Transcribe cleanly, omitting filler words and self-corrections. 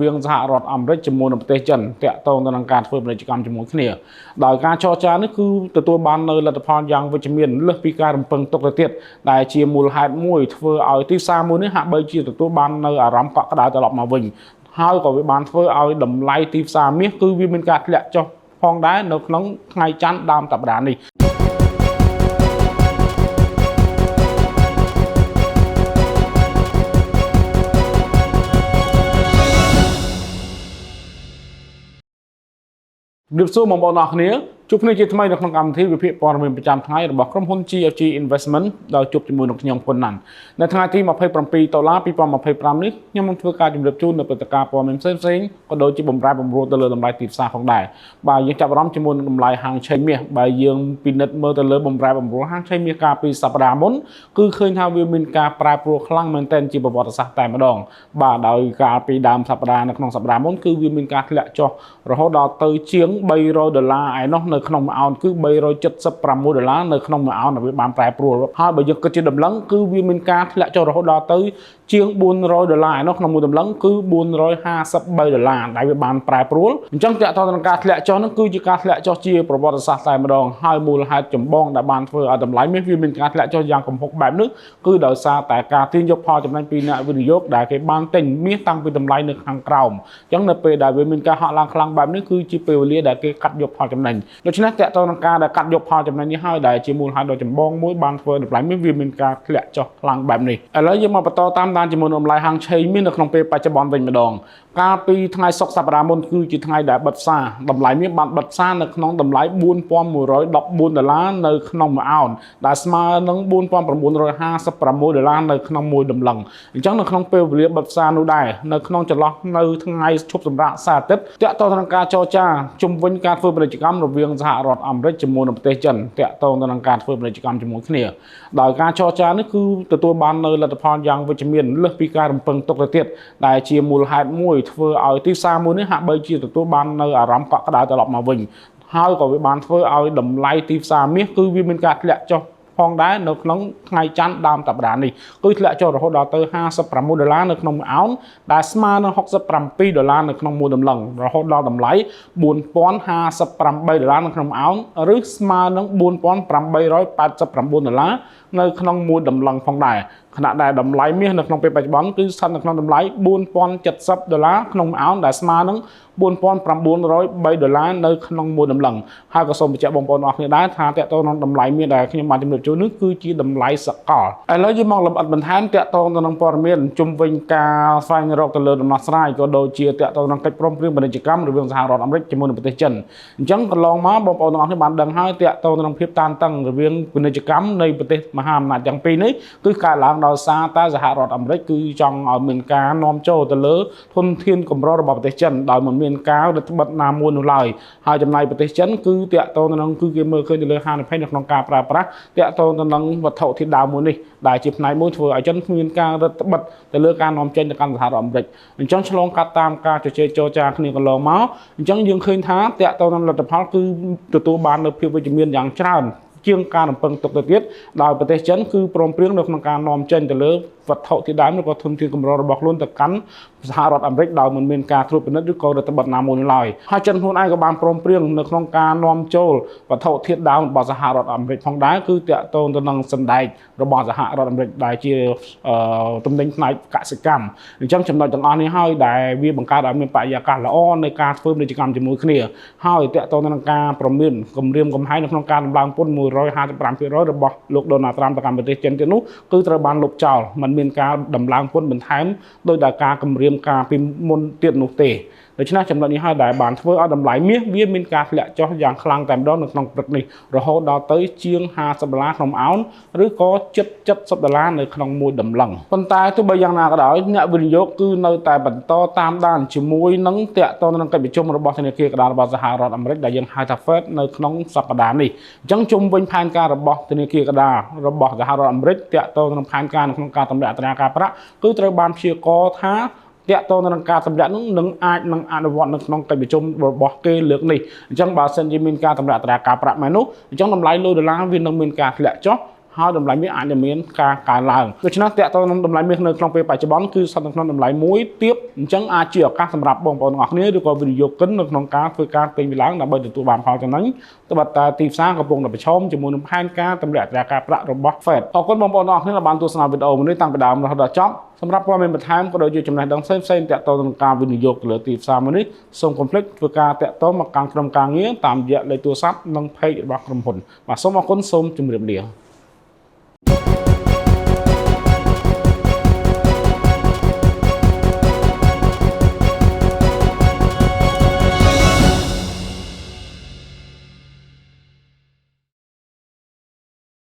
វាងសហរដ្ឋអាមេរិកជាមួយនឹងប្រទេសចិនតាក់ទងទៅនឹងការធ្វើពាណិជ្ជកម្មជាមួយគ្នាដោយការចរចានេះគឺទទួលបាននៅលទ្ធផលយ៉ាងវិជ្ជមានលើសពីការរំពឹងទុកទៅទៀតដែលជាមូលហេតុមួយធ្វើឲ្យទីផ្សារមួយនេះហាក់បីជាទទួលបាននៅអារម្មណ៍កក់ក្ដៅត្រឡប់មកវិញហើយក៏វាបានធ្វើឲ្យតម្លៃទីផ្សារមាសគឺវាមានការធ្លាក់ចុះផងដែរនៅក្នុងថ្ងៃច័ន្ទដើមសប្តាហ៍នេះឌឹបសួរបងប្អូនអរគ្នាជួបគ្នាជាថ្មីនៅក្នុងកម្មវិធីវិភាគព័ត៌មានប្រចាំថ្ងៃរបស់ក្រុមហ៊ុន GFG Investment ដោយជួបជាមួយនឹងខ្ញុំពុនណាន់នៅថ្ងៃទី27ដុល្លារ2025នេះខ្ញុំនឹងធ្វើការជម្រាបជូននៅព្រឹត្តិការណ៍ព័ត៌មានផ្សេងៗក៏ដូចជាបំរែបំរួលទៅលើតម្លៃទីផ្សារផងដែរបាទយើងចាប់អារម្មណ៍ជាមួយនឹងតម្លៃហាងឆេងមាសបើយើងពិនិត្យមើលទៅលើបំរែបំរួលហាងឆេងមាសកាលពីសប្តាហ៍មុនគឺឃើញថាវាមានការប្រែប្រួលខ្លាំងមែនទែនជាប្រវត្តិសាស្ត្រតែម្ដងបាទដោយកាលពីដើមសប្តាហ៍នៅក្នុងសប្តាហ៍មុនគឺវាមានការធ្លាក់ចុះរហូតដល់ទៅជាង$300ឯណោះនៅក្នុងមួយអោនគឺ$376នៅក្នុងមួយអោនដែលវាបានប្រែប្រួលហើយបើយើងគិតជាតម្លឹងគឺវាមានការធ្លាក់ចុះរហូតដល់ទៅជាង$400ឯណោះក្នុងមួយតម្លឹងគឺ$453ដែលវាបានប្រែប្រួលអញ្ចឹងតាក់ទងនឹងការធ្លាក់ចុះនោះគឺជាការធ្លាក់ចុះជាប្រវត្តិសាស្ត្រតែម្ដងហើយមូលហេតុចម្បងដែលបានធ្វើឲ្យតម្លៃមាសវាមានការធ្លាក់ចុះយ៉ាងគំហុកបែបនេះគឺដោយសារតែការទាញយកផលចំណេញពីអ្នកវិនិយោគដែលគេបានទិញមាសតាំងពីតម្លៃនៅខាងក្រោមអញ្ចឹងនៅពេលដែលវាមានការហក់ឡើងខ្លាំងបែបនេះគឺជាពេលវេលាដែលគេកាត់យកផលចំណេញដូច្នេះតាក់ទងនឹងការដែលកាត់យកផលចំណេញនេះហើយដែលជាមូលហេតុដ៏ចម្បងមួយបានធ្វើតម្លៃមាសវាមានការធ្លាក់ចុះខ្លាំងបែបនេះឥឡូវយើងមកបន្តតាមដានជាមួយនឹងតម្លៃហាងឆេងមាសនៅក្នុងពេលបច្ចុប្បន្នវិញម្ដងកាលពីថ្ងៃសុក្រសប្តាហ៍មុនគឺជាថ្ងៃដែលបិទផ្សារតម្លៃមាសបានបិទផ្សារនៅក្នុងតម្លៃ$4,114នៅក្នុងមួយអោនដែលស្មើនឹង$4,956នៅក្នុងមួយតម្លឹងអញ្ចឹងនៅក្នុងពេលវេលាបិទផ្សារនោះដែរនៅក្នុងចន្លោះនៅថ្ងៃឈប់សម្រាកសៅរ៍អាទិត្យតាក់ទងទៅនឹងការចរចាជុំវិញការធ្វើពាណិជ្ជកម្មរវាងសហរដ្ឋអាមេរិកជាមួយនឹងប្រទេសចិនតាក់ទងទៅនឹងការធ្វើពាណិជ្ជកម្មជាមួយគ្នាដោយការចរចានេះគឺទទួលបាននៅលទ្ធផលយ៉ាងវិជ្ជមានលើសពីការរំពឹងទុកទៅទៀតដែលជាមូលហេតុមួយធ្វើឲ្យទីផ្សារមួយនេះហាក់បីជាទទួលបាននៅអារម្មណ៍កក់ក្ដៅត្រឡប់មកវិញហើយក៏វាបានធ្វើឲ្យតម្លៃទីផ្សារមាសគឺវាមានការធ្លាក់ចុះផងដែរនៅក្នុងថ្ងៃច័ន្ទដើមសប្តាហ៍នេះគឺធ្លាក់ចុះរហូតដល់ទៅ$56នៅក្នុងមួយអោនដែលស្មើនឹង$67នៅក្នុងមួយតម្លឹងរហូតដល់តម្លៃ$4,058នៅក្នុងមួយអោនឬស្មើនឹង$4,889នៅក្នុងមួយតម្លឹងផងដែរខណៈដែលតម្លៃមាសនៅក្នុងពេលបច្ចុប្បន្នគឺស្ថិតនៅក្នុងតម្លៃ$4,070ក្នុងមួយអោនដែលស្មើនឹង$4,903នៅក្នុងមួយតម្លឹងហើយក៏សូមបញ្ជាក់បងប្អូនអរគ្នាដែរថាតើតើក្នុងតម្លៃមាសដែលខ្ញុំបានជម្រាបជូននេះគឺជាតម្លៃសកលឥឡូវយើងមកលម្អិតបន្ថែមតើតើទៅនឹងព័ត៌មានជុំវិញការស្វែងរកទៅលើដំណោះស្រាយក៏ដូចជាតើតើនឹងកិច្ចព្រមព្រៀងពាណិជ្ជកម្មរវាងសហរដ្ឋអាមេរិកជាមួយនឹងប្រទេសចិនអញ្ចឹងកន្លងមកបងប្អូនទាំងអស់គ្នាបានដឹងហើយតើតើនឹងភាពតានតឹងរវាងពាណិជ្ជកម្មនៃប្រទេសមហាអំណាចទាំងពីរនេះគឺកើតឡើងដោយសារតែសហរដ្ឋអាមេរិកគឺចង់ឲ្យមានការនាំចូលទៅលើធនធានកម្ររបស់ប្រទេសចិនដោយមិនមានការរដ្ឋបတ်ណាមួយនោះឡើយហើយចំណាយប្រទេសចិនគឺតាក់ទងទៅនឹងគឺគេមើលឃើញទៅលើហានិភ័យនៅក្នុងការប្រើប្រាស់តាក់ទងទៅនឹងវត្ថុធាតុដើមមួយនេះដែលជាផ្នែកមួយធ្វើឲ្យចិនគ្មានការរដ្ឋបတ်ទៅលើការនាំចេញទៅកាន់សហរដ្ឋអាមេរិកអញ្ចឹងឆ្លងកាត់តាមការជជែកចរចាគ្នាកន្លងមកអញ្ចឹងយើងឃើញថាតាក់ទងនឹងលទ្ធផលគឺទទួលបាននូវភាពវិជ្ជមានយ៉ាងច្រើនជាងការរំពឹងទុកទៅទៀតដោយប្រទេសចិនគឺព្រមព្រៀងនៅក្នុងការនាំចេញទៅលើវត្ថុធាតុដើមឬក៏ធនធានកម្ររបស់ខ្លួនទៅកាន់សហរដ្ឋអាមេរិកដោយមិនមានការត្រួតពិនិត្យឬក៏រដ្ឋបတ်ណាមួយនោះឡើយហើយចិនខ្លួនឯងក៏បានព្រមព្រៀងនៅក្នុងការនាំចូលវត្ថុធាតុដើមរបស់សហរដ្ឋអាមេរិកផងដែរគឺតាក់ទងទៅនឹងសណ្ដែករបស់សហរដ្ឋអាមេរិកដែលជាទំនិញផ្នែកកសិកម្មអញ្ចឹងចំណុចទាំងអស់នេះហើយដែលវាបង្កើតឲ្យមានបរិយាកាសល្អในការធ្វើពាណិជ្ជកម្មជាមួយគ្នាហើយតាក់ទងទៅនឹងការប្រមានគម្រាមកំហែងនៅក្នុងការដំឡើងពន្ធ155%របស់លោកដូណាល់ត្រាំទៅកាន់ប្រទេសចិនទៀតនោះគឺត្រូវបានលុបចោលមិនមានការដំឡើងពន្ធបន្ថែមដោយតែការគម្រាមការពីមុនទៀតនោះទេដូច្នេះចំណុចនេះហើយដែលបានធ្វើឲ្យតម្លៃមាសវាមានការធ្លាក់ចុះយ៉ាងខ្លាំងតែម្ដងនៅក្នុងព្រឹកនេះរហូតដល់ទៅជាង$50ក្នុងអោនឬក៏ជិត$70នៅក្នុងមួយតម្លឹងប៉ុន្តែទោះបីយ៉ាងណាក៏ដោយអ្នកវិនិយោគគឺនៅតែបន្តតាមដានជាមួយនឹងតាក់ទងនឹងកិច្ចប្រជុំរបស់ធនាគារកណ្ដាលរបស់សហរដ្ឋអាមេរិកដែលយើងហៅថា Fed នៅក្នុងសប្តាហ៍នេះអញ្ចឹងជុំវិញផែនការរបស់ធនាគារកណ្ដាលរបស់សហរដ្ឋអាមេរិកតាក់ទងនឹងផែនការនៅក្នុងការទម្លាក់អត្រាការប្រាក់គឺត្រូវបានព្យាករណ៍ថាតាក់ទងនឹងការទម្លាក់នោះនឹងអាចនឹងអនុវត្តនៅក្នុងកិច្ចប្រជុំរបស់គេលើកនេះអញ្ចឹងបើសិនជាមានការទម្លាក់អត្រាការប្រាក់មែននោះអញ្ចឹងតម្លៃលុយដុល្លារវានឹងមានការធ្លាក់ចុះ ហើយតម្លៃមាសអាចនឹងមានការកើនឡើងដូច្នេះតើតើនឹងតម្លៃមាសនៅក្នុងពេលបច្ចុប្បន្នគឺស្ថិតនៅក្នុងតម្លៃមួយទាបអញ្ចឹងអាចជាឱកាសសម្រាប់បងប្អូនទាំងអស់គ្នាឬក៏វិនិយោគិននៅក្នុងការធ្វើការទិញវាឡើងដើម្បីទទួលបានផលចំណេញត្បិតតែទីផ្សារកំពុងតែប្រឈមជាមួយនឹងផែនការទម្លាក់អត្រាការប្រាក់របស់ Fed អរគុណបងប្អូនទាំងអស់គ្នាដែលបានទស្សនាវីដេអូនេះតាំងពីដើមរហូតដល់ចប់សម្រាប់ព័ត៌មានបន្ថែមក៏ដូចជាចំណេះដឹងផ្សេងៗទាក់ទងនឹងការវិនិយោគទៅលើទីផ្សារមួយនេះសូមកុំភ្លេចធ្វើការតាក់ទងមកកាន់ក្រុមការងារតាមរយៈលេខទូរស័ព្ទនិង page របស់ក្រុមហ៊ុនបាទសូមអរគុណសូមជម្រាបលា